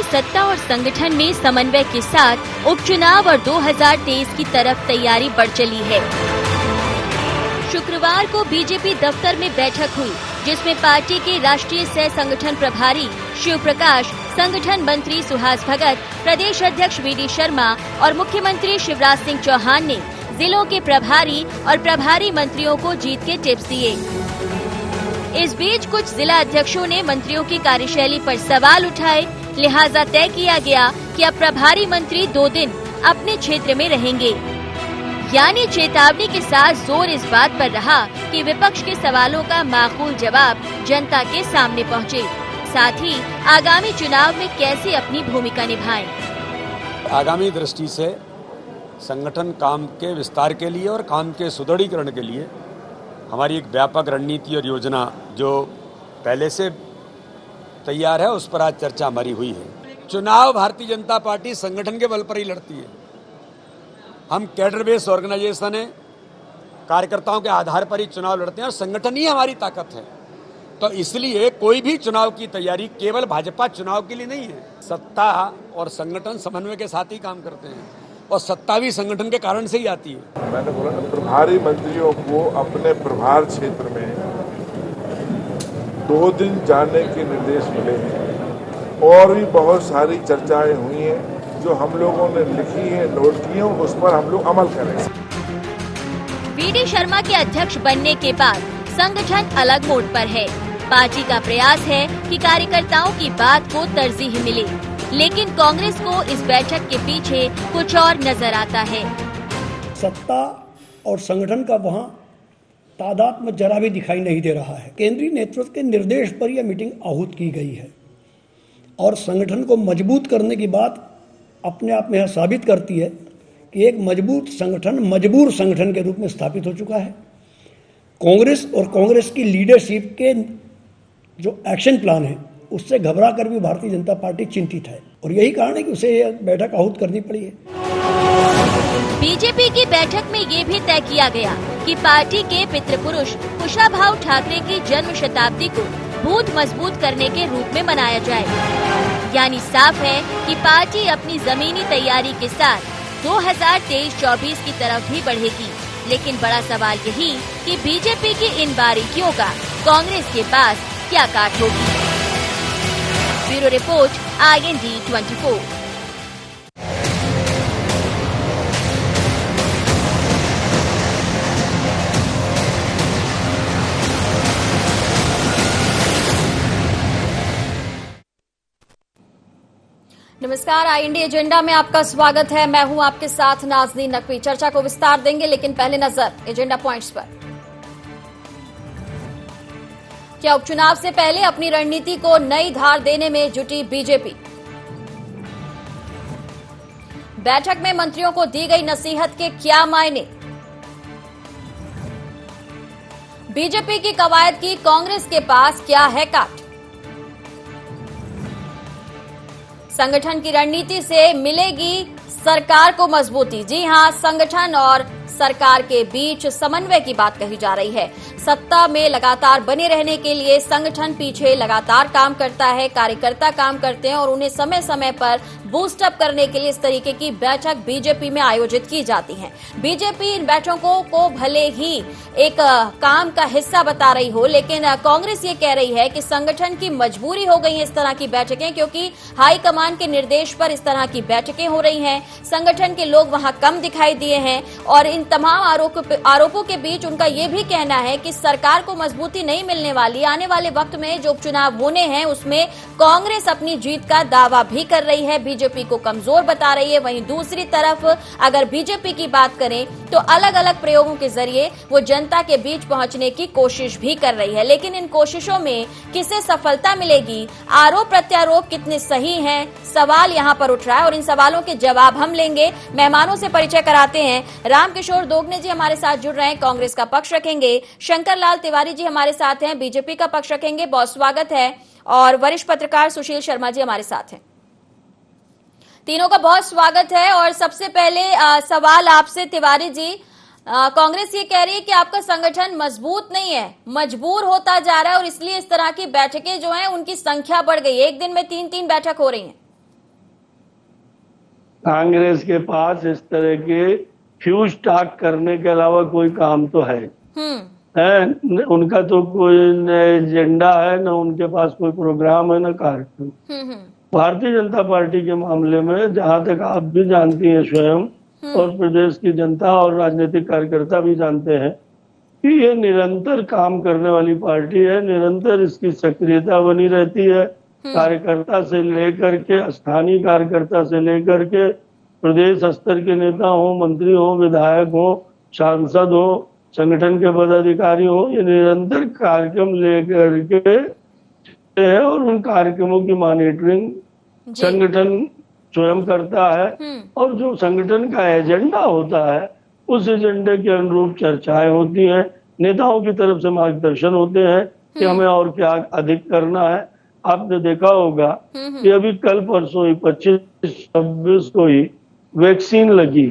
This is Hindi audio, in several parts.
सत्ता और संगठन में समन्वय के साथ उपचुनाव और 2023 की तरफ तैयारी बढ़ चली है। शुक्रवार को बीजेपी दफ्तर में बैठक हुई, जिसमें पार्टी के राष्ट्रीय सह संगठन प्रभारी शिव प्रकाश, संगठन मंत्री सुहास भगत, प्रदेश अध्यक्ष वीडी शर्मा और मुख्यमंत्री शिवराज सिंह चौहान ने जिलों के प्रभारी और प्रभारी मंत्रियों को जीत के टिप्स दिए। इस बीच कुछ जिला अध्यक्षों ने मंत्रियों की कार्यशैली पर सवाल उठाए, लिहाजा तय किया गया कि अब प्रभारी मंत्री 2 दिन अपने क्षेत्र में रहेंगे। यानी चेतावनी के साथ जोर इस बात पर रहा कि विपक्ष के सवालों का माकूल जवाब जनता के सामने पहुंचे, साथ ही आगामी चुनाव में कैसे अपनी भूमिका निभाएं। आगामी दृष्टि से संगठन काम के विस्तार के लिए और काम के सुदृढ़ीकरण के लिए हमारी एक व्यापक रणनीति और योजना जो पहले से तैयार है, उस पर आज चर्चा हमारी हुई है। चुनाव भारतीय जनता पार्टी संगठन के बल पर ही लड़ती है। हम कैडर बेस्ड ऑर्गेनाइजेशन है, कार्यकर्ताओं के आधार पर ही चुनाव लड़ते हैं और संगठन ही हमारी ताकत है। तो इसलिए कोई भी चुनाव की तैयारी केवल भाजपा चुनाव के लिए नहीं है। सत्ता और संगठन समन्वय के साथ ही काम करते हैं और सत्ता भी संगठन के कारण से ही आती है। मैंने बोला ना, प्रभारी मंत्रियों को अपने प्रभार क्षेत्र में 2 दिन जाने के निर्देश मिले हैं और भी बहुत सारी चर्चाएं हुई हैं जो हम लोगों ने लिखी है, नोट की है, उस पर हम लोग अमल करेंगे। वीडी शर्मा के अध्यक्ष बनने के बाद संगठन अलग मोड पर है। पार्टी का प्रयास है कि कार्यकर्ताओं की बात को तरजीह मिले, लेकिन कांग्रेस को इस बैठक के पीछे कुछ और नजर आता है। सत्ता और संगठन का वहां तादाद में जरा भी दिखाई नहीं दे रहा है। केंद्रीय नेतृत्व के निर्देश पर यह मीटिंग आहूत की गई है और संगठन को मजबूत करने की बात अपने आप में यह साबित करती है कि एक मजबूत संगठन मजबूर संगठन के रूप में स्थापित हो चुका है। कांग्रेस और कांग्रेस की लीडरशिप के जो एक्शन प्लान है, उससे घबरा कर भी भारतीय जनता पार्टी चिंतित है और यही कारण है कि उसे यह बैठक आहूत करनी पड़ी है। बीजेपी की बैठक में ये भी तय किया गया कि पार्टी के पितृपुरुष कुशाभाऊ ठाकरे की जन्म शताब्दी को बूथ मजबूत करने के रूप में मनाया जाए। यानी साफ है कि पार्टी अपनी जमीनी तैयारी के साथ 2023-24 की तरफ भी बढ़ेगी। लेकिन बड़ा सवाल यही कि बीजेपी की इन बारीकियों का कांग्रेस के पास क्या काट होगी। Bureau report, IND 24। नमस्कार, IND एजेंडा में आपका स्वागत है। मैं हूं आपके साथ नाज़नीन नकवी। चर्चा को विस्तार देंगे, लेकिन पहले नजर एजेंडा पॉइंट्स पर। क्या उपचुनाव से पहले अपनी रणनीति को नई धार देने में जुटी बीजेपी? बैठक में मंत्रियों को दी गई नसीहत के क्या मायने? बीजेपी की कवायद की कांग्रेस के पास क्या है काट? संगठन की रणनीति से मिलेगी सरकार को मजबूती। जी हां, संगठन और सरकार के बीच समन्वय की बात कही जा रही है। सत्ता में लगातार बने रहने के लिए संगठन पीछे लगातार काम करता है, कार्यकर्ता काम करते हैं और उन्हें समय समय पर बूस्ट अप करने के लिए इस तरीके की बैठक बीजेपी में आयोजित की जाती है। बीजेपी इन बैठकों को भले ही एक काम का हिस्सा बता रही हो, लेकिन कांग्रेस ये कह रही है कि संगठन की मजबूरी हो गई है इस तरह की बैठकें, क्योंकि हाईकमान के निर्देश पर इस तरह की बैठकें हो रही हैं। संगठन के लोग वहां कम दिखाई दिए हैं और इन तमाम आरोपों के बीच उनका ये भी कहना है कि सरकार को मजबूती नहीं मिलने वाली। आने वाले वक्त में जो उपचुनाव होने हैं उसमें कांग्रेस अपनी जीत का दावा भी कर रही है, बीजेपी को कमजोर बता रही है। वहीं दूसरी तरफ अगर बीजेपी की बात करें तो अलग अलग प्रयोगों के जरिए वो जनता के बीच पहुंचने की कोशिश भी कर रही है, लेकिन इन कोशिशों में किसे सफलता मिलेगी, आरोप प्रत्यारोप कितने सही हैं, सवाल यहां पर उठ रहा है और इन सवालों के जवाब हम लेंगे। मेहमानों से परिचय कराते हैं। रामकिशोर दोगने जी हमारे साथ जुड़ रहे हैं, कांग्रेस का पक्ष रखेंगे। शंकर लाल तिवारी जी हमारे साथ हैं, बीजेपी का पक्ष रखेंगे, बहुत स्वागत है। और वरिष्ठ पत्रकार सुशील शर्मा जी हमारे साथ हैं। तीनों का बहुत स्वागत है। और सबसे पहले सवाल आपसे तिवारी जी, कांग्रेस ये कह रही है कि आपका संगठन मजबूत नहीं है, मजबूर होता जा रहा है और इसलिए इस तरह की बैठकें जो हैं उनकी संख्या बढ़ गई है। एक दिन में 3-3 बैठक हो रही हैं। कांग्रेस के पास इस तरह के फ्यूज टाक करने के अलावा कोई काम तो है उनका तो कोई न एजेंडा है, न उनके पास कोई प्रोग्राम है, न कार्यक्रम। भारतीय जनता पार्टी के मामले में जहां तक आप भी जानती हैं स्वयं और प्रदेश की जनता और राजनीतिक कार्यकर्ता भी जानते हैं कि ये निरंतर काम करने वाली पार्टी है, निरंतर इसकी सक्रियता बनी रहती है। कार्यकर्ता से लेकर के स्थानीय कार्यकर्ता से लेकर के प्रदेश स्तर के नेता हो, मंत्री हो, विधायक हो, सांसद हो, संगठन के पदाधिकारी हो, ये निरंतर कार्यक्रम लेकर के है और उन कार्यक्रमों की मॉनिटरिंग संगठन स्वयं करता है और जो संगठन का एजेंडा होता है उस एजेंडे के अनुरूप चर्चाएं होती हैं, नेताओं की तरफ से मार्गदर्शन होते हैं कि हमें और क्या अधिक करना है। आपने देखा होगा कि अभी कल परसों ही 25-26 को ही वैक्सीन लगी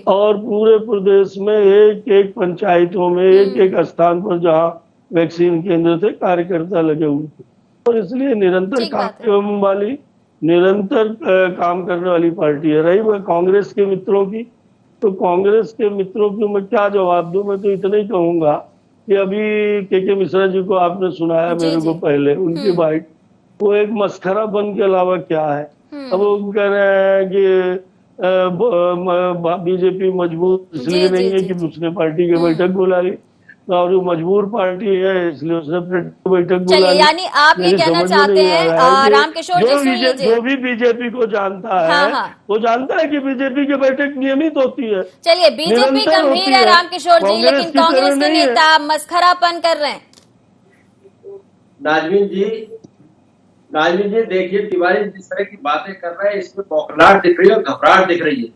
और पूरे प्रदेश में एक पंचायतों में एक स्थान पर जहां वैक्सीन केंद्र थे कार्यकर्ता लगे हुए थे। और इसलिए निरंतर काम वाली निरंतर काम करने वाली पार्टी है। रही वह कांग्रेस के मित्रों की, तो कांग्रेस के मित्रों की मैं क्या जवाब दूं। मैं तो इतना ही कहूंगा कि अभी के मिश्रा जी को आपने सुनाया मेरे को पहले उनकी बाइट, वो एक मस्खरापन के अलावा क्या है। अब वो कह रहे हैं कि बीजेपी मजबूर इसलिए नहीं है कि दूसरे पार्टी की बैठक बुला ली और वो मजबूर पार्टी है इसलिए उसने बैठक बुला ली। यानी आप ये कहना चाहते हैं रामकिशोर जी, जो भी बीजेपी को जानता है वो जानता है कि बीजेपी की बैठक नियमित होती है। चलिए, बीजेपी गंभीर है रामकिशोर जी, लेकिन कांग्रेस के नेता मस्खरापन कर रहे हैं। नाजमीन जी देखिए, तिवारी जिस तरह की बातें कर रहे हैं इसमें बौखलाहट दिख रही है और घबराहट दिख रही है।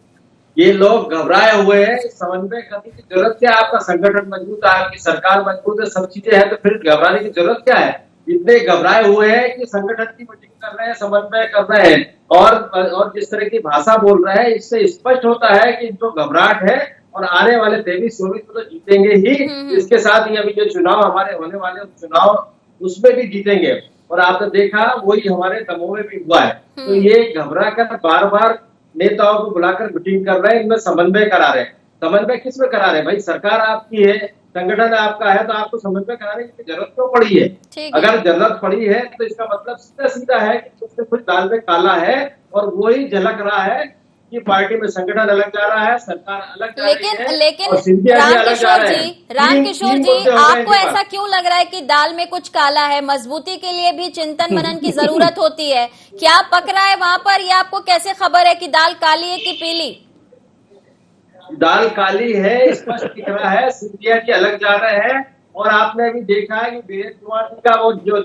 ये लोग घबराए हुए हैं। समन्वय करने की जरूरत क्या है? आपका संगठन मजबूत है, आपकी सरकार मजबूत है, सब चीजें हैं, तो फिर घबराने की जरूरत क्या है? इतने घबराए हुए हैं कि संगठन की मीटिंग कर रहे हैं, समन्वय कर रहे हैं और जिस तरह की भाषा बोल रहे हैं इससे स्पष्ट होता है कि जो घबराहट है और आने वाले 23-24 को तो जीतेंगे ही, इसके साथ ही अभी जो चुनाव हमारे होने वाले चुनाव उसमें भी जीतेंगे। और आपने देखा वही हमारे दमोह में भी हुआ है। तो ये घबरा कर बार बार नेताओं को बुलाकर मीटिंग कर रहे हैं, इनमें समन्वय करा रहे हैं। समन्वय किस में करा रहे हैं? भाई सरकार आपकी है, संगठन आपका है, तो आपको समन्वय कराने की जरूरत क्यों पड़ी है? अगर जरूरत पड़ी है तो इसका मतलब सीधा सीधा है कि कुछ न कुछ दाल में काला है और वही झलक रहा है कि पार्टी में संगठन अलग जा रहा है, सरकार अलग जा रही है। लेकिन रामकिशोर जी, आपको ऐसा क्यों लग रहा है कि दाल में कुछ काला है? मजबूती के लिए भी चिंतन मनन की जरूरत होती है। क्या पक रहा है वहाँ पर, या आपको कैसे खबर है कि दाल काली है कि पीली? दाल काली है, स्पष्ट दिख रहा है। सिंधिया जी अलग जा रहे हैं और आपने अभी देखा है कि वीरेंद्र कुमार जी का वो जो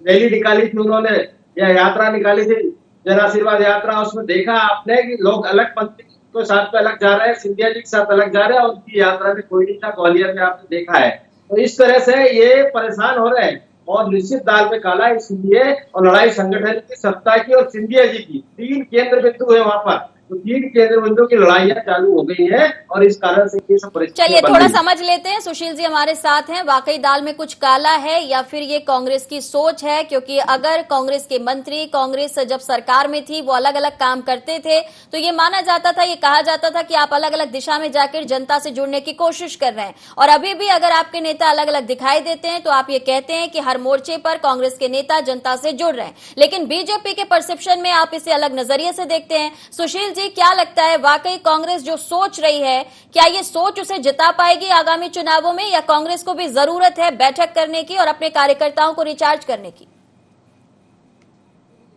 रैली निकाली थी उन्होंने, या यात्रा निकाली थी जन आशीर्वाद यात्रा, उसमें देखा आपने कि लोग अलग पंथी के साथ में अलग जा रहे हैं, सिंधिया जी के साथ अलग जा रहे हैं और उनकी यात्रा में कोई नहीं था। ग्वालियर में आपने देखा है। तो इस तरह से ये परेशान हो रहे हैं और निश्चित दाल में काला है। इसलिए और लड़ाई संगठन की, सत्ता की और सिंधिया जी की, 3 केंद्र बिंदु है वहां पर। तो 3 केंद्र बिंदु की लड़ाइयां चालू हो गई है और इस कारण से ये सब परिस्थिति। चलिए थोड़ा समझ लेते हैं। सुशील जी हमारे साथ हैं। वाकई दाल में कुछ काला है या फिर ये कांग्रेस की सोच है? क्योंकि अगर कांग्रेस के मंत्री कांग्रेस जब सरकार में थी वो अलग अलग काम करते थे तो ये माना जाता था, ये कहा जाता था कि आप अलग अलग दिशा में जाकर जनता से जुड़ने की कोशिश कर रहे हैं। और अभी भी अगर आपके नेता अलग अलग दिखाई देते हैं तो आप ये कहते हैं कि हर मोर्चे पर कांग्रेस के नेता जनता से जुड़ रहे हैं। लेकिन बीजेपी के परसेप्शन में आप इसे अलग नजरिए से देखते हैं। सुशील जी, क्या लगता है वाकई कांग्रेस जो सोच रही है, क्या ये सोच उसे जिता पाएगी आगामी चुनावों में, या कांग्रेस को भी जरूरत है बैठक करने की और अपने कार्यकर्ताओं को रिचार्ज करने की?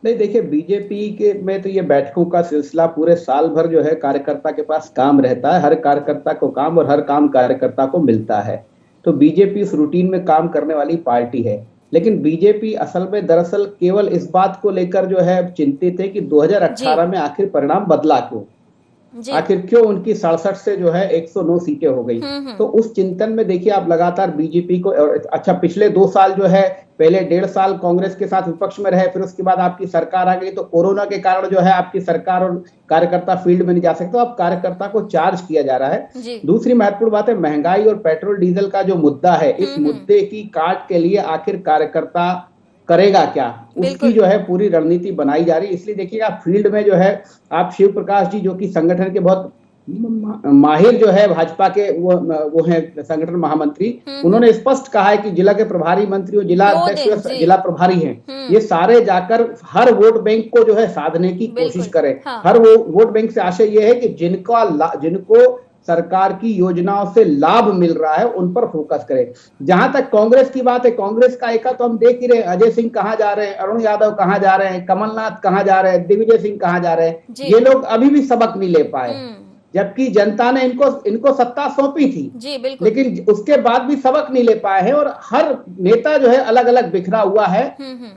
नहीं, देखिए बीजेपी के में तो ये बैठकों का सिलसिला पूरे साल भर जो है कार्यकर्ता के पास काम रहता है। हर कार्यकर्ता को काम और हर काम कार्यकर्ता को मिलता है। तो बीजेपी उस रूटीन में काम करने वाली पार्टी है। लेकिन बीजेपी असल में दरअसल केवल इस बात को लेकर जो है चिंतित है कि 2018 में आखिर परिणाम बदला क्यों, आखिर क्यों उनकी 67 से जो है 109 सीटें हो गई। तो उस चिंतन में देखिए आप लगातार बीजेपी को, अच्छा पिछले 2 साल जो है, पहले 1.5 साल कांग्रेस के साथ विपक्ष में रहे, फिर उसके बाद आपकी सरकार आ गई। तो कोरोना के कारण जो है आपकी सरकार और कार्यकर्ता फील्ड में नहीं जा सकते, तो अब कार्यकर्ता को चार्ज किया जा रहा है। दूसरी महत्वपूर्ण बात है महंगाई और पेट्रोल डीजल का जो मुद्दा है, इस मुद्दे की काट के लिए आखिर कार्यकर्ता करेगा क्या, उसकी जो है पूरी रणनीति बनाई जा रही है। इसलिए देखिएगा फील्ड में जो है आप शिव प्रकाश जी, जो कि संगठन के बहुत माहिर जो है भाजपा के, वो है संगठन महामंत्री, उन्होंने स्पष्ट कहा है कि जिला के प्रभारी मंत्री और जिला अध्यक्ष, जिला प्रभारी हैं, ये सारे जाकर हर वोट बैंक को जो है साधने की कोशिश करें। हर वो वोट बैंक से आशय ये है कि जिनको सरकार की योजनाओं से लाभ मिल रहा है उन पर फोकस करें। जहां तक कांग्रेस की बात है, कांग्रेस का एका तो हम देख ही रहे हैं, अजय सिंह कहां जा रहे हैं, अरुण यादव कहां जा रहे हैं, कमलनाथ कहां जा रहे हैं, दिग्विजय सिंह कहां जा रहे हैं, ये लोग अभी भी सबक नहीं ले पाए, जबकि जनता ने इनको सत्ता सौंपी थी जी, बिल्कुल। लेकिन उसके बाद भी सबक नहीं ले पाए हैं और हर नेता जो है अलग अलग बिखरा हुआ है।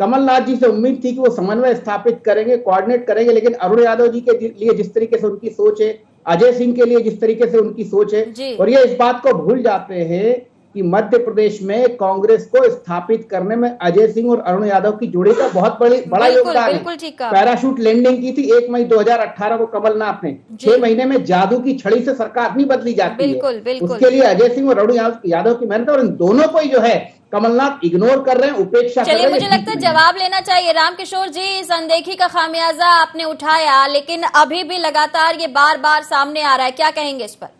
कमलनाथ जी से उम्मीद थी कि वो समन्वय स्थापित करेंगे, कोऑर्डिनेट करेंगे, लेकिन अरुण यादव जी के लिए जिस तरीके से उनकी सोच है, अजय सिंह के लिए जिस तरीके से उनकी सोच है, और ये इस बात को भूल जाते हैं कि मध्य प्रदेश में कांग्रेस को स्थापित करने में अजय सिंह और अरुण यादव की जोड़ी का बहुत बड़ा योगदान है। पैराशूट लैंडिंग की थी 1 मई 2018 को कमलनाथ ने, 6 महीने में जादू की छड़ी से सरकार नहीं बदली जाती है। उसके लिए अजय सिंह और अरुण यादव की मेहनत, और इन दोनों को ही जो है कमलनाथ इग्नोर कर रहे हैं, उपेक्षा कर रहे हैं। चलिए, मुझे लगता है जवाब लेना चाहिए। रामकिशोर जी, इस अनदेखी का खामियाजा आपने उठाया, लेकिन अभी भी लगातार ये बार बार सामने आ रहा है, क्या कहेंगे इस पर?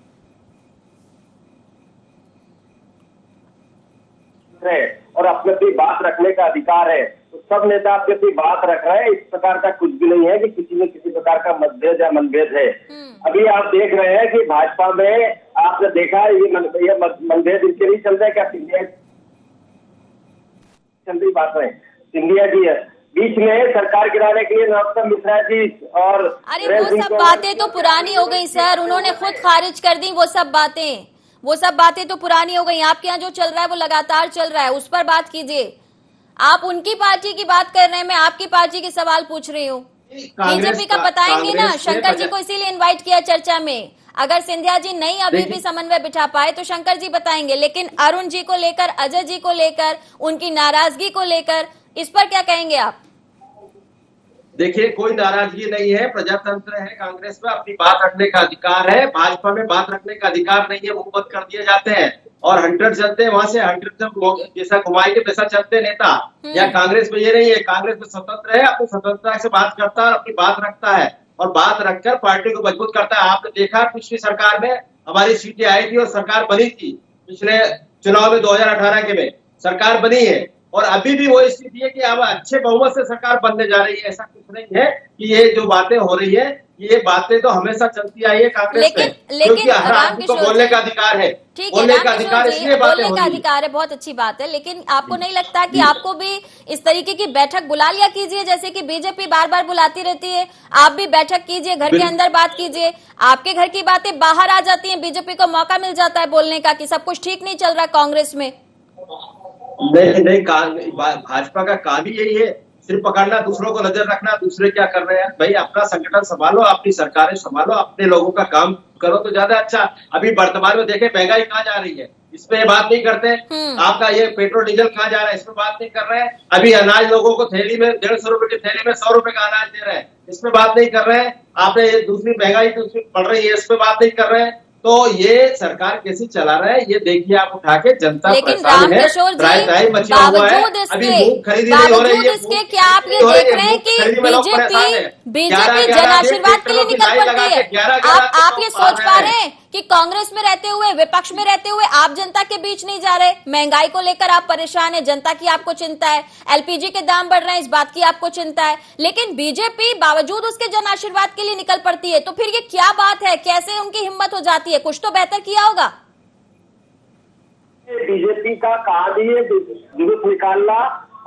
और अपने अपनी बात रखने का अधिकार है, तो सब नेता अपनी अपनी बात रख रहे हैं। इस प्रकार का कुछ भी नहीं है कि किसी में किसी प्रकार का मतभेद या मनभेद है। अभी आप देख रहे हैं कि भाजपा में आपने देखा ये मनभेद इनके नहीं चल रहा है क्या, चल रही बात है सिंधिया जी है बीच में सरकार गिराने के लिए नरोत्तम मिश्रा जी और अरे वो सब बातें तो पुरानी हो गई सर, उन्होंने खुद खारिज कर दी वो सब बातें तो पुरानी हो गई। आपके यहाँ जो चल रहा है वो लगातार चल रहा है, उस पर बात कीजिए। आप उनकी पार्टी की बात कर रहे हैं, मैं आपकी पार्टी के सवाल पूछ रही हूँ। बीजेपी का बताएंगे ना, शंकर जी को इसीलिए इनवाइट किया चर्चा में। अगर सिंधिया जी नहीं अभी भी समन्वय बिठा पाए तो शंकर जी बताएंगे, लेकिन अरुण जी को लेकर, अजय जी को लेकर, उनकी नाराजगी को लेकर, इस पर क्या कहेंगे आप? देखिए, कोई नाराजगी नहीं है, प्रजातंत्र है, कांग्रेस में अपनी बात रखने का अधिकार है, भाजपा में बात रखने का अधिकार नहीं है, वो बंद कर दिए जाते हैं और हंटर चलते हैं, वहां से हंटर जैसा घुमाएंगे वैसा चलते नेता। या कांग्रेस में ये नहीं है, कांग्रेस में स्वतंत्र है, अपनी स्वतंत्रता से बात करता है, अपनी बात रखता है और बात रखकर पार्टी को मजबूत करता है। आपने देखा पिछली सरकार में हमारी सीटें आई थी और सरकार बनी थी, पिछले चुनाव में 2018 के में सरकार बनी है और अभी भी वो स्थिति है कि अब अच्छे बहुमत से सरकार बनने जा रही है। ऐसा कुछ नहीं है कि ये जो बातें हो रही है, ये बातें तो हमेशा चलती आई है कांग्रेस में, क्योंकि हर आदमी को बोलने का अधिकार है, बोलने का अधिकार, इसलिए बातें हो रही है। अधिकार है, बहुत अच्छी बात है, लेकिन आपको नहीं लगता कि आपको भी इस तरीके की बैठक बुला लिया कीजिए, जैसे कि बीजेपी बार बार बुलाती रहती है, आप भी बैठक कीजिए, घर के अंदर बात कीजिए, आपके घर की बातें बाहर आ जाती है, बीजेपी को मौका मिल जाता है बोलने का कि सब कुछ ठीक नहीं चल रहा कांग्रेस में। नहीं, भाजपा का काम ही यही है, सिर्फ पकड़ना, दूसरों को नजर रखना, दूसरे क्या कर रहे हैं। भाई अपना संगठन संभालो, अपनी सरकारें संभालो, अपने लोगों का काम करो तो ज्यादा अच्छा। अभी वर्तमान में देखें महंगाई कहाँ जा रही है, इस पे बात नहीं करते। आपका ये पेट्रोल डीजल कहाँ जा रहा है, इस पे बात नहीं कर रहे हैं। अभी अनाज लोगों को थैली में 150 रुपए की थैली में 100 रुपए का अनाज दे रहे हैं, इस पे बात नहीं कर रहे हैं। आपने ये दूसरी महंगाई बढ़ रही है, इस पे बात नहीं कर रहे हैं। तो ये सरकार कैसी चला रहा है ये देखिए आप उठा के, जनता परेशान है, त्राही मचा हुआ है, अभी मूंग खरीदी नहीं हो रही है। इसके क्या आप ये देख रहे हैं कि बीजेपी जन आशीर्वाद के लिए निकल पड़ती है? आप ये सोच पा रहे हैं कि कांग्रेस में रहते हुए, विपक्ष में रहते हुए आप जनता के बीच नहीं जा रहे? महंगाई को लेकर आप परेशान है, जनता की आपको चिंता है, एलपीजी के दाम बढ़ रहे हैं, इस बात की आपको चिंता है, लेकिन बीजेपी बावजूद उसके जन आशीर्वाद के लिए निकल पड़ती है। तो फिर ये क्या बात है, कैसे उनकी हिम्मत हो जाती है? कुछ तो बेहतर किया होगा। बीजेपी का काम ही है जुलूस निकालना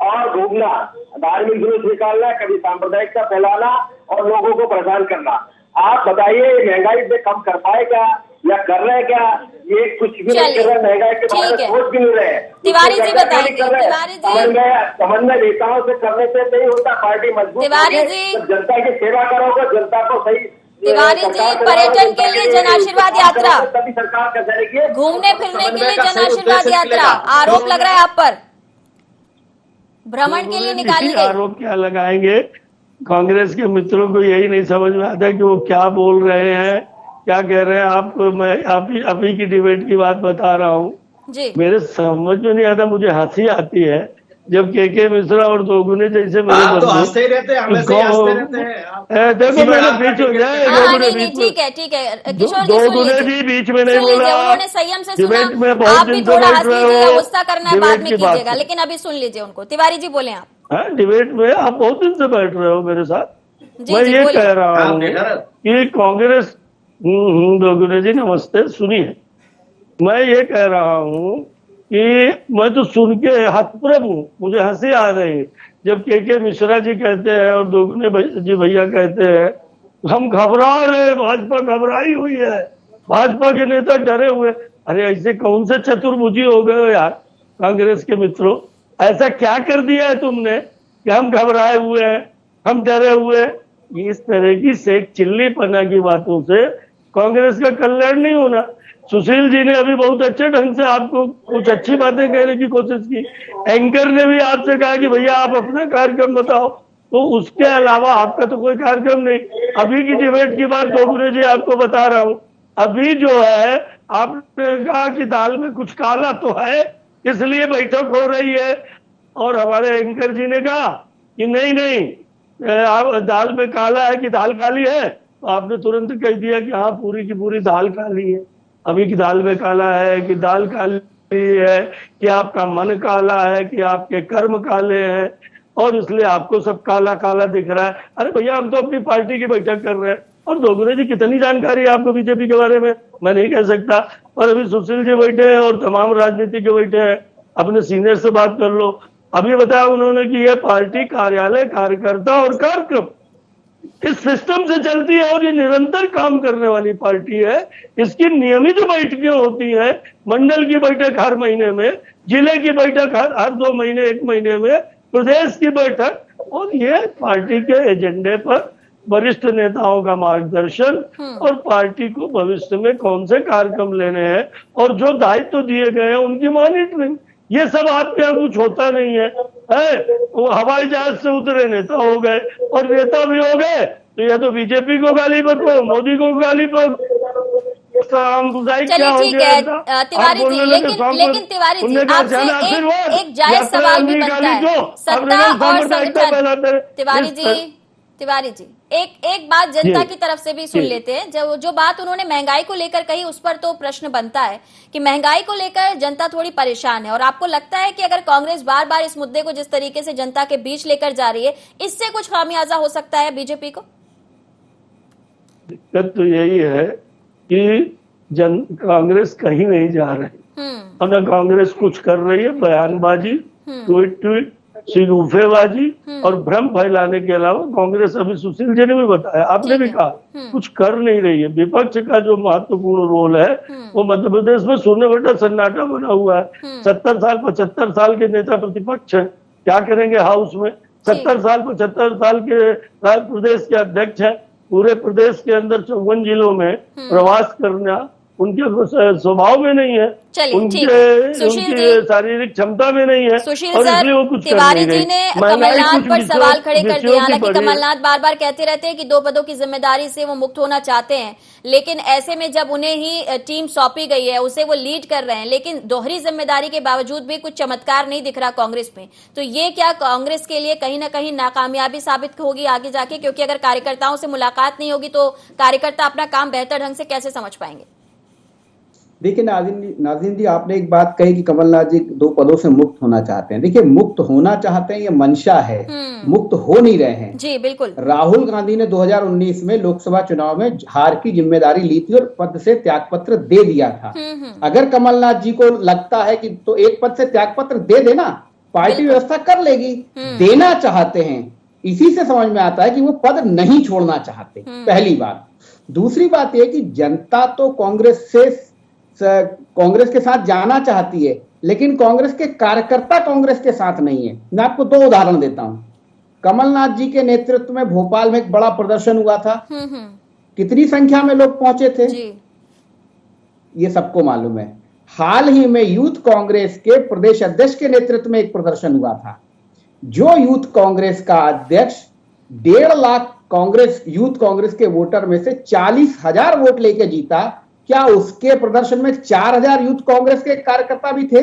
और घूमना, धार्मिक जुलूस निकालना, कभी सांप्रदायिकता फैलाना और लोगों को परेशान करना। आप बताइए महंगाई पे कम कर पाए क्या या कर रहे हैं क्या? ये कुछ भी नहीं कर रहे, महंगाई के बारे में सोच भी नहीं रहे। तिवारी जी बताएंगे। तिवारी जी, समन्वय नेताओं से करने से नहीं होता, पार्टी मजबूत तिवारी जी, जनता की सेवा करोगे, जनता को सही। तिवारी जी, पर्यटन के लिए जन आशीर्वाद यात्रा, तभी सरकार कर जाएगी, घूमने फिरने के लिए जन आशीर्वाद यात्रा, आरोप लग रहा है आप पर, भ्रमण के लिए निकाली गई। आरोप क्या लगाएंगे? कांग्रेस के मित्रों को यही नहीं समझ में आता कि वो क्या बोल रहे हैं, क्या कह रहे हैं। आपको मैं अभी की डिबेट की बात बता रहा हूँ, मेरे समझ में नहीं आता, मुझे हंसी आती है जब के मिश्रा और दोगुने जैसे मेरे आप तो हंसते ही रहते हैं, हमेशा ही हंसते रहते हैं। देखो मैंने बीच हो जाए, ठीक है किशोर जी दोगुने जी बीच में नहीं बोला, उन्होंने संयम से सुना, डिबेट में बहुत आप भी दिन से थोड़ा बैठ हंस रहे लीजिए, हो, गुस्सा करना है बाद में डिबेट की बात कीजिएगा, है। लेकिन अभी सुन लीजिए उनको। तिवारी जी बोले आप। हाँ, डिबेट में आप बहुत दिन से बैठ रहे हो मेरे साथ। जी, मैं जी, ये बोलिए। कह रहा हाँ, हूँ बेहतर। कि कांग्रेस, दोगुने जी नमस्ते, सुनिए, मैं ये कह रहा हूँ कि मैं तो सुन के हतप्रभ हूँ, मुझे हंसी आ रही है जब के मिश्रा जी कहते हैं और दोगुने जी भैया कहते हैं हम घबरा रहे, भाजपा घबराई हुई है, भाजपा के नेता डरे हुए। अरे ऐसे कौन से चतुर्भुजी हो गए हो यार कांग्रेस के मित्रों, ऐसा क्या कर दिया है तुमने कि हम घबराए हुए हैं, हम डरे हुए? इस तरह की शेख चिल्ली पना की बातों से कांग्रेस का कल्याण नहीं होना। सुशील जी ने अभी बहुत अच्छे ढंग से आपको कुछ अच्छी बातें कहने की कोशिश की, एंकर ने भी आपसे कहा कि भैया आप अपना कार्यक्रम बताओ, तो उसके अलावा आपका तो कोई कार्यक्रम नहीं। अभी की डिबेट की बात दोगुने जी आपको बता रहा हूँ, अभी जो है आपने कहा कि दाल में कुछ काला तो है इसलिए बैठक हो रही है, और हमारे एंकर जी ने कहा कि नहीं आप दाल में काला है कि दाल काली है, तो आपने तुरंत कह दिया कि हाँ पूरी की पूरी दाल काली है। अभी की दाल में काला है कि दाल काली है कि आपका मन काला है कि आपके कर्म काले हैं, और इसलिए आपको सब काला काला दिख रहा है। अरे भैया हम तो अपनी पार्टी की बैठक कर रहे हैं, और दोगुने जी कितनी जानकारी है आपको बीजेपी के बारे में मैं नहीं कह सकता। और अभी सुशील जी बैठे हैं और तमाम राजनीति के बैठे हैं, अपने सीनियर से बात कर लो। अभी बताया उन्होंने कि यह पार्टी कार्यालय, कार्यकर्ता और कार्यक्रम इस सिस्टम से चलती है और ये निरंतर काम करने वाली पार्टी है। इसकी नियमित बैठकें होती है, मंडल की बैठक हर महीने में, जिले की बैठक हर 2 महीने 1 महीने में, प्रदेश की बैठक, और ये पार्टी के एजेंडे पर वरिष्ठ नेताओं का मार्गदर्शन और पार्टी को भविष्य में कौन से कार्यक्रम लेने हैं और जो दायित्व दिए गए हैं उनकी मॉनिटरिंग, ये सब आपके यहाँ कुछ होता नहीं है। वो हवाई जहाज से उतरे नेता हो गए, और नेता भी हो गए तो या तो बीजेपी को गाली बको, मोदी को गाली चलिए ठीक है तिवारी जी, लेकिन तिवारी जी आपसे एक जायज सवाल भी बनता है, सत्ता और संगठन। तिवारी जी एक बात जनता की तरफ से भी सुन लेते हैं। जो बात उन्होंने महंगाई को लेकर कही, उस पर तो प्रश्न बनता है कि महंगाई को लेकर जनता थोड़ी परेशान है, और आपको लगता है कि अगर कांग्रेस बार बार इस मुद्दे को जिस तरीके से जनता के बीच लेकर जा रही है, इससे कुछ खामियाजा हो सकता है बीजेपी को? दिक्कत तो यही है कि कांग्रेस कहीं नहीं जा रही, और न कांग्रेस कुछ कर रही है, बयानबाजी, ट्वीट, सिगुफेबाजी और भ्रम फैलाने के अलावा कांग्रेस, अभी सुशील जी ने भी बताया, आपने भी कहा, कुछ कर नहीं रही है। विपक्ष का जो महत्वपूर्ण रोल है वो मध्य प्रदेश में शून्य बटा सन्नाटा बना हुआ है। 70 साल 75 साल के नेता प्रतिपक्ष है, क्या करेंगे हाउस में? 70 साल 75 साल के प्रदेश के अध्यक्ष है, पूरे प्रदेश के अंदर 54 जिलों में प्रवास करना उनके स्वभाव में नहीं है, उनकी शारीरिक क्षमता में नहीं है, और इसलिए वो कुछ तिवारी जी ने कमलनाथ पर सवाल खड़े कर दिए। हालांकि कमलनाथ बार बार कहते रहते हैं कि 2 पदों की जिम्मेदारी से वो मुक्त होना चाहते हैं, लेकिन ऐसे में जब उन्हें ही टीम सौंपी गई है, उसे वो लीड कर रहे हैं, लेकिन दोहरी जिम्मेदारी के बावजूद भी कुछ चमत्कार नहीं दिख रहा कांग्रेस में। तो ये क्या कांग्रेस के लिए कहीं ना कहीं नाकामयाबी साबित होगी आगे जाके? क्योंकि अगर कार्यकर्ताओं से मुलाकात नहीं होगी तो कार्यकर्ता अपना काम बेहतर ढंग से कैसे समझ पाएंगे? देखिए नाज़रीन जी, आपने एक बात कही कि कमलनाथ जी 2 पदों से मुक्त होना चाहते हैं। देखिए, मुक्त होना चाहते हैं, ये मंशा है, मुक्त हो नहीं रहे हैं। जी बिल्कुल। राहुल गांधी ने 2019 में लोकसभा चुनाव में हार की जिम्मेदारी ली थी और पद से त्यागपत्र दे दिया था। अगर कमलनाथ जी को लगता है कि तो एक पद से त्यागपत्र दे देना, पार्टी व्यवस्था कर लेगी। देना चाहते हैं, इसी से समझ में आता है कि वो पद नहीं छोड़ना चाहते, पहली बात। दूसरी बात यह कि जनता तो कांग्रेस के साथ जाना चाहती है, लेकिन कांग्रेस के कार्यकर्ता कांग्रेस के साथ नहीं है। मैं आपको 2 उदाहरण देता हूं। कमलनाथ जी के नेतृत्व में भोपाल में एक बड़ा प्रदर्शन हुआ था, कितनी संख्या में लोग पहुंचे थे ये सबको मालूम है। हाल ही में यूथ कांग्रेस के प्रदेश अध्यक्ष के नेतृत्व में एक प्रदर्शन हुआ था, जो यूथ कांग्रेस का अध्यक्ष 1.5 लाख यूथ कांग्रेस के वोटर में से 40,000 वोट लेके जीता। क्या उसके प्रदर्शन में 4,000 यूथ कांग्रेस के कार्यकर्ता भी थे?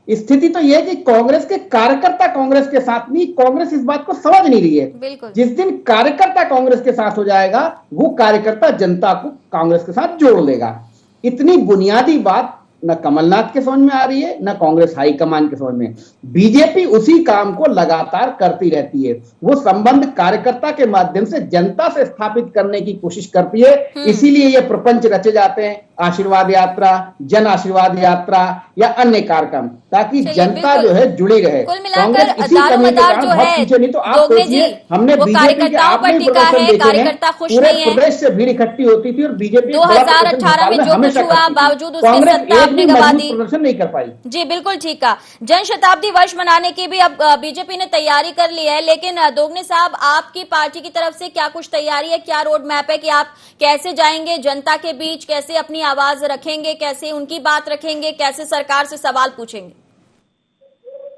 स्थिति तो यह है कि कांग्रेस के कार्यकर्ता कांग्रेस के साथ नहीं, कांग्रेस इस बात को समझ नहीं रही है। जिस दिन कार्यकर्ता कांग्रेस के साथ हो जाएगा, वो कार्यकर्ता जनता को कांग्रेस के साथ जोड़ लेगा। इतनी बुनियादी बात न कमलनाथ के समझ में आ रही है, न कांग्रेस हाईकमान के समझ में। बीजेपी उसी काम को लगातार करती रहती है। वो संबंध कार्यकर्ता के माध्यम से जनता से स्थापित करने की कोशिश करती है। इसीलिए ये प्रपंच रचे जाते हैं, आशीर्वाद यात्रा, जन आशीर्वाद यात्रा या अन्य कार्यक्रम, ताकि जनता जो है जुड़ी रहे। कांग्रेस इसी कमी के कारण बहुत पीछे। नहीं तो आप देखिए, हमने बीजेपी के आपने प्रदर्शन देखे हैं, पूरे प्रदेश से भीड़ इकट्ठी होती थी और बीजेपी 2018 में जो कुछ हुआ, बावजूद उसके सत्ता आपने गवा दी, प्रदर्शन नहीं कर पाई। जी बिल्कुल ठीक है। जन शताब्दी वर्ष मनाने की भी अब बीजेपी ने तैयारी कर ली है, लेकिन दोगने साहब, आपकी पार्टी की तरफ से क्या कुछ तैयारी है, क्या रोड मैप है कि आप कैसे जाएंगे जनता के बीच, कैसे अपनी आवाज रखेंगे, कैसे उनकी बात रखेंगे, कैसे सरकार से सवाल पूछेंगे?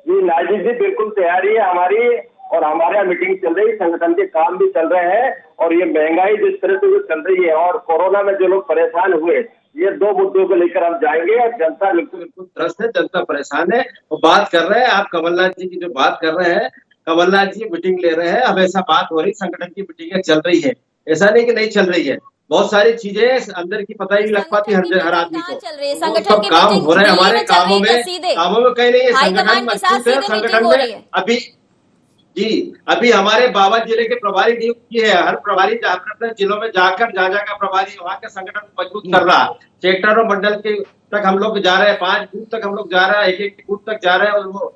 जी नाजिद जी, बिल्कुल तैयारी है हमारी, और हमारे यहाँ मीटिंग चल रही है, संगठन के काम भी चल रहे हैं, और ये महंगाई जिस तरह से चल रही है और कोरोना में जो लोग परेशान हुए, ये दो मुद्दों को लेकर हम जाएंगे। और जनता बिल्कुल त्रस्त है, जनता परेशान है, वो बात कर रहे हैं। आप कमलनाथ जी की जो बात कर रहे हैं, कमलनाथ जी मीटिंग ले रहे हैं, हमेशा बात हो रही, संगठन की मीटिंगें चल रही है, ऐसा नहीं कि नहीं चल रही है। बहुत सारी चीजें अंदर की पता ही नहीं लग पाती हर आदमी को। सब काम हो रहे हैं हमारे कामों में कहीं नहीं है। संगठन मजबूत है, संगठन में अभी हमारे 52 जिले के प्रभारी नियुक्त किए हैं। हर प्रभारी अपने जिलों में जाकर जहाँ प्रभारी वहाँ के संगठन को मजबूत कर रहा है। सेक्टर और मंडल के तक हम लोग जा रहे हैं, 5 बूथ तक हम लोग जा रहे हैं, एक बूथ तक जा रहे हैं, और वो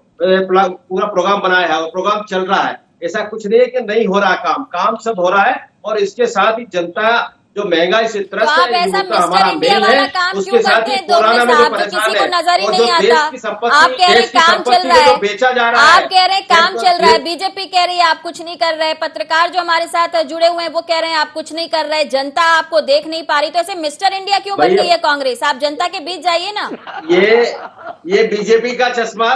पूरा प्रोग्राम बनाया है और प्रोग्राम चल रहा है। ऐसा कुछ नहीं है कि नहीं हो रहा, काम सब हो रहा है। और इसके साथ ही जनता जो महंगाई से त्रस्त है, ऐसा मिस्टर इंडिया वाला काम क्यों करते हैं दोगने साहब, जो किसी को नजर ही नहीं आता? आप कह रहे काम चल रहा है, बेचा जा रहा है, आप कह रहे हैं काम चल रहा है, बीजेपी कह रही है आप कुछ नहीं कर रहे, पत्रकार जो हमारे साथ जुड़े हुए हैं वो कह रहे हैं आप कुछ नहीं कर रहे, जनता आपको देख नहीं पा रही, तो ऐसे मिस्टर इंडिया क्यों बन गई है कांग्रेस? आप जनता के बीच जाइए ना। ये बीजेपी का चश्मा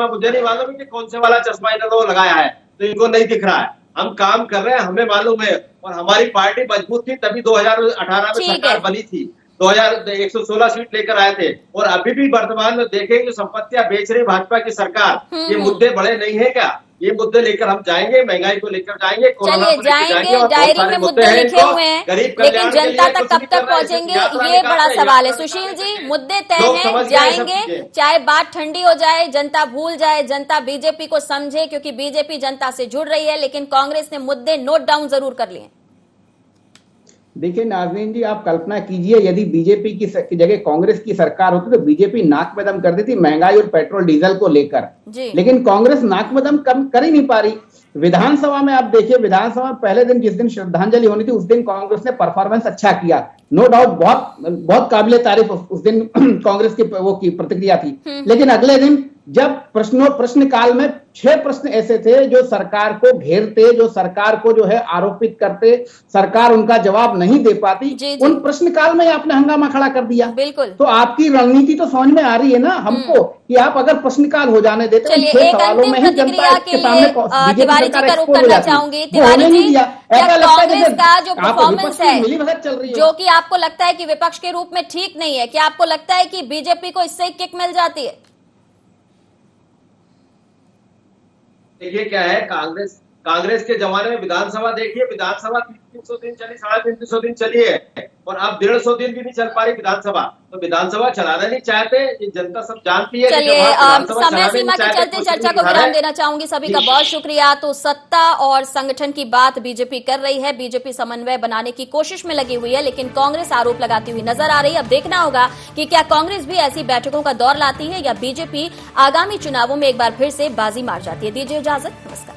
मुझे नहीं मालूम कि कौन से वाला चश्मा इन्होंने लगाया है, तो इनको नहीं दिख रहा है। हम काम कर रहे हैं, हमें मालूम है, और हमारी पार्टी मजबूत थी, तभी 2018 में सरकार बनी थी, 116 सीट लेकर आए थे। और अभी भी वर्तमान में देखें जो संपत्तियां बेच रही भाजपा की सरकार, ये मुद्दे बड़े नहीं है क्या? ये मुद्दे लेकर हम जाएंगे, महंगाई को लेकर जाएंगे, कोरोना को लेकर जाएंगे, और डायरी में मुद्दे लिखे हुए हैं, लेकिन जनता तक कब तक पहुंचेंगे, ये बड़ा सवाल है। सुशील जी, मुद्दे तय हैं, जाएंगे, चाहे बात ठंडी हो जाए, जनता भूल जाए, जनता बीजेपी को समझे, क्योंकि बीजेपी जनता से जुड़ रही है, लेकिन कांग्रेस ने मुद्दे नोट डाउन जरूर कर लिए। देखिए नाज़रीन जी, आप कल्पना कीजिए, यदि बीजेपी की जगह कांग्रेस की सरकार होती तो बीजेपी नाक में दम कर देती महंगाई और पेट्रोल डीजल को लेकर, लेकिन कांग्रेस नाक में दम कम कर ही नहीं पा रही। विधानसभा में आप देखिए, विधानसभा में पहले दिन जिस दिन श्रद्धांजलि होनी थी, उस दिन कांग्रेस ने परफॉर्मेंस अच्छा किया, नो डाउट, बहुत काबिले तारीफ उस दिन कांग्रेस की प्रतिक्रिया थी। लेकिन अगले दिन जब प्रश्न काल में 6 प्रश्न ऐसे थे जो सरकार को घेरते, जो सरकार को जो है आरोपित करते, सरकार उनका जवाब नहीं दे पाती, उन प्रश्न काल में आपने हंगामा खड़ा कर दिया। बिल्कुल। तो आपकी रणनीति तो समझ में आ रही है ना हमको, कि आप अगर प्रश्नकाल हो जाने देते, चलिए एक अंतिम प्रतिक्रिया के लिए तिवारी जी का रुख करना चाहूंगी। तिवारी जी, क्या कांग्रेस का जो परफॉर्मेंस है, जो कि आपको लगता है कि विपक्ष के रूप में ठीक नहीं है, क्या आपको लगता है कि बीजेपी को इससे किक मिल जाती है? देखिए क्या है, कांग्रेस के जमाने में विधानसभा देखिए, विधानसभा 300 दिन चली, 350 दिन चली है, और अब 150 दिन भी नहीं चल पा रही विधानसभा। तो विधानसभा चलाना नहीं चाहते, ये जनता सब जानती है। चलिए समय सीमा के चलते चर्चा को विराम देना चाहूंगी। सभी का बहुत शुक्रिया। तो सत्ता और संगठन की बात बीजेपी कर रही है, बीजेपी समन्वय बनाने की कोशिश में लगी हुई है, लेकिन कांग्रेस आरोप लगाती हुई नजर आ रही है। अब देखना होगा कि क्या कांग्रेस भी ऐसी बैठकों का दौर लाती है या बीजेपी आगामी चुनावों में एक बार फिर से बाजी मार जाती है। दीजिए इजाजत, नमस्कार।